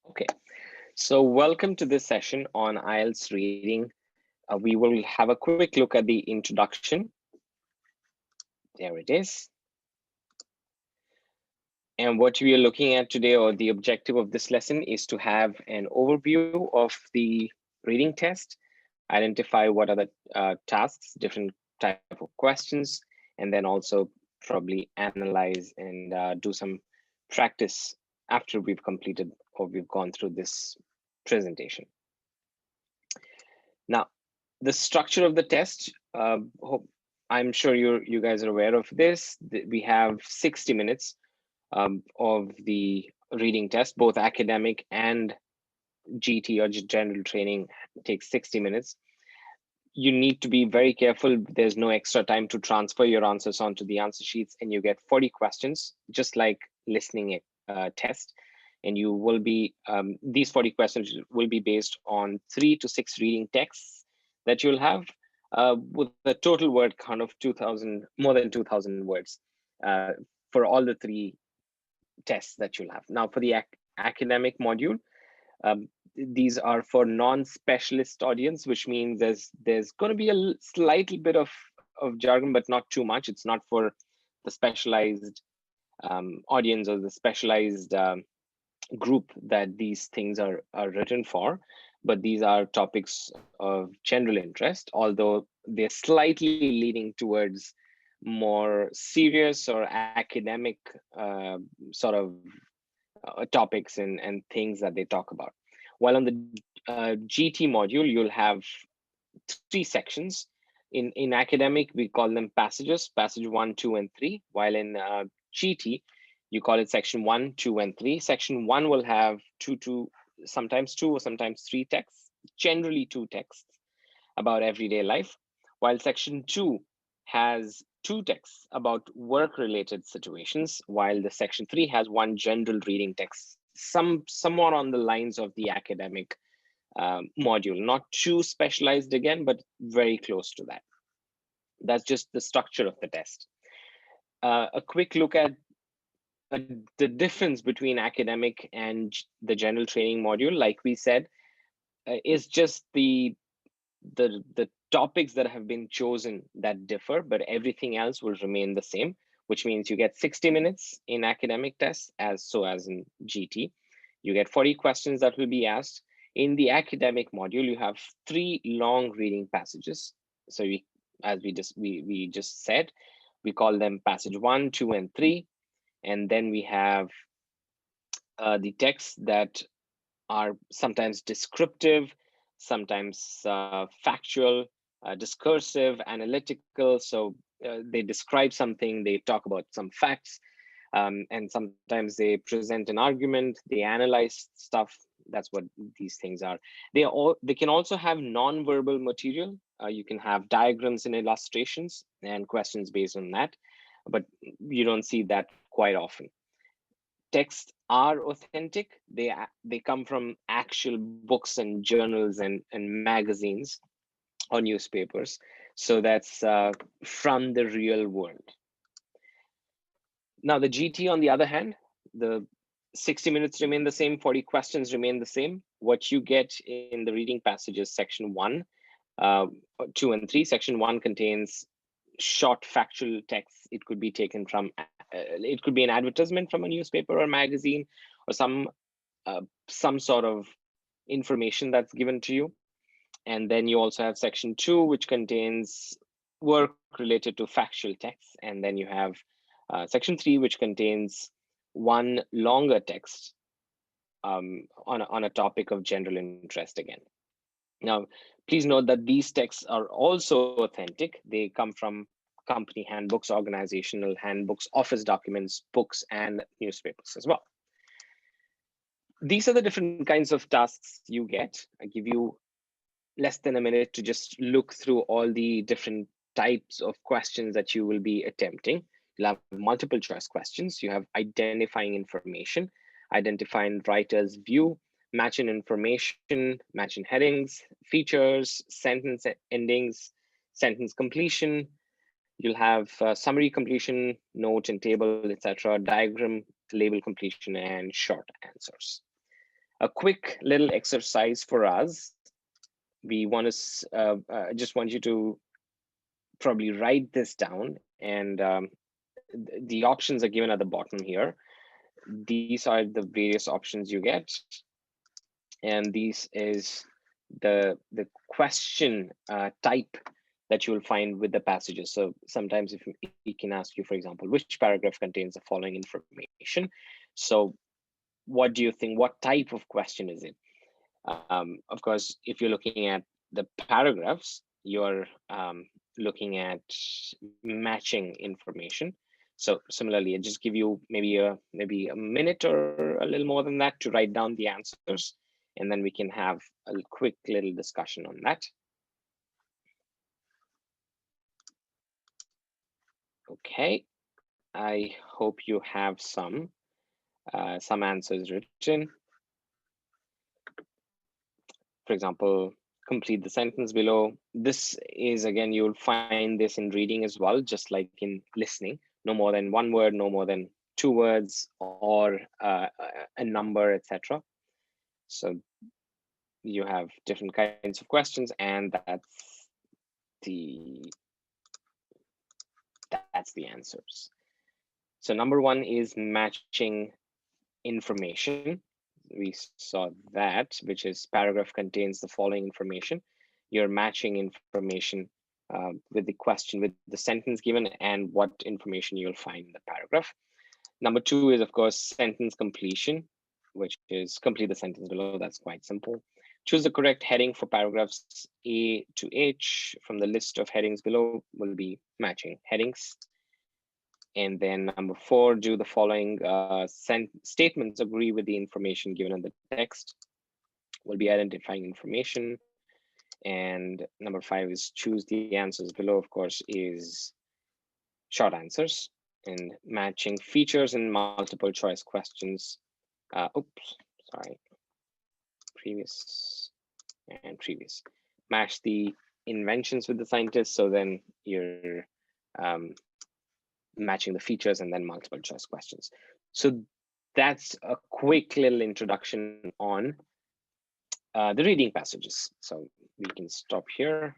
Okay, so welcome to this session on IELTS reading. We will have a quick look at the introduction. There it is. And what we are looking at today, or the objective of this lesson, is to have an overview of the reading test, identify what are the tasks, different type of questions, and then also probably analyze and do some practice after we've completed or we've gone through this presentation. Now, the structure of the test, I'm sure you guys are aware of this. We have 60 minutes of the reading test, both academic and GT or general training takes 60 minutes. You need to be very careful. There's no extra time to transfer your answers onto the answer sheets, and you get 40 questions, just like listening test. And you will be, these 40 questions will be based on 3 to 6 reading texts that you'll have with a total word count of more than 2,000 words for all the 3 tests that you'll have. Now, for the academic module, these are for non-specialist audience, which means there's going to be a slightly bit of jargon, but not too much. It's not for the specialized audience or the specialized group that these things are written for, but these are topics of general interest, although they're slightly leading towards more serious or academic sort of topics and things that they talk about. While on the GT module, you'll have 3 sections. In academic, we call them passages, passage 1, 2, and 3, while in GT, you call it section 1, 2, and 3. Section 1 will have sometimes 2 or sometimes 3 texts, generally 2 texts about everyday life, while section 2 has 2 texts about work-related situations, while the section 3 has 1 general reading text, somewhat on the lines of the academic module, not too specialized again, but very close to that. That's just the structure of the test. A quick look at the difference between academic and the general training module, like we said, is just the topics that have been chosen that differ, but everything else will remain the same, which means you get 60 minutes in academic tests as in GT. You get 40 questions that will be asked. In the academic module, you have 3 long reading passages. So as we just said, we call them passage 1, 2, and 3. And then we have the texts that are sometimes descriptive, sometimes factual, discursive, analytical. So they describe something, they talk about some facts, and sometimes they present an argument, they analyze stuff. That's what these things are. They can also have non-verbal material. You can have diagrams and illustrations and questions based on that, but you don't see that quite often. Texts are authentic. They come from actual books and journals and magazines or newspapers. So that's from the real world. Now the GT, on the other hand, the 60 minutes remain the same, 40 questions remain the same. What you get in the reading passages, section 1, 2, and 3. Section 1 contains short factual texts. It could be taken from, it could be an advertisement from a newspaper or magazine, or some sort of information that's given to you. And then you also have section 2, which contains work related to factual texts. And then you have section 3, which contains 1 longer text on a topic of general interest again. Now, please note that these texts are also authentic. They come from company handbooks, organizational handbooks, office documents, books, and newspapers as well. These are the different kinds of tasks you get. I give you less than a minute to just look through all the different types of questions that you will be attempting. You'll have multiple choice questions. You have identifying information, identifying writer's view, matching information, matching headings, features, sentence endings, sentence completion. You'll have summary completion, note and table, etc., diagram, label completion, and short answers. A quick little exercise for us. We want to just want you to probably write this down, and the options are given at the bottom here. These are the various options you get, and this is the question type that you will find with the passages. So sometimes if he can ask you, for example, which paragraph contains the following information. So what do you think? What type of question is it? Of course, if you're looking at the paragraphs, you're looking at matching information. So similarly, I just give you maybe a minute or a little more than that to write down the answers, and then we can have a quick little discussion on that. Okay, I hope you have some answers written. For example, complete the sentence below. This is, again, you'll find this in reading as well, just like in listening. No more than one word, no more than 2 words, or a number, etc. So you have different kinds of questions, and that's the answers. So number 1 is matching information. We saw that, which is paragraph contains the following information. You're matching information with the question, with the sentence given, and what information you'll find in the paragraph. Number 2 is, of course, sentence completion, which is complete the sentence below. That's quite simple. Choose the correct heading for paragraphs A to H. From the list of headings below will be matching headings. And then number 4, do the following statements agree with the information given in the text. We'll be identifying information. And number 5 is choose the answers below, of course, is short answers. And matching features and multiple choice questions. Oops, sorry. Previous and previous. Match the inventions with the scientists. So then you're matching the features and then multiple choice questions. So that's a quick little introduction on the reading passages. So we can stop here.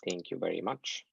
Thank you very much.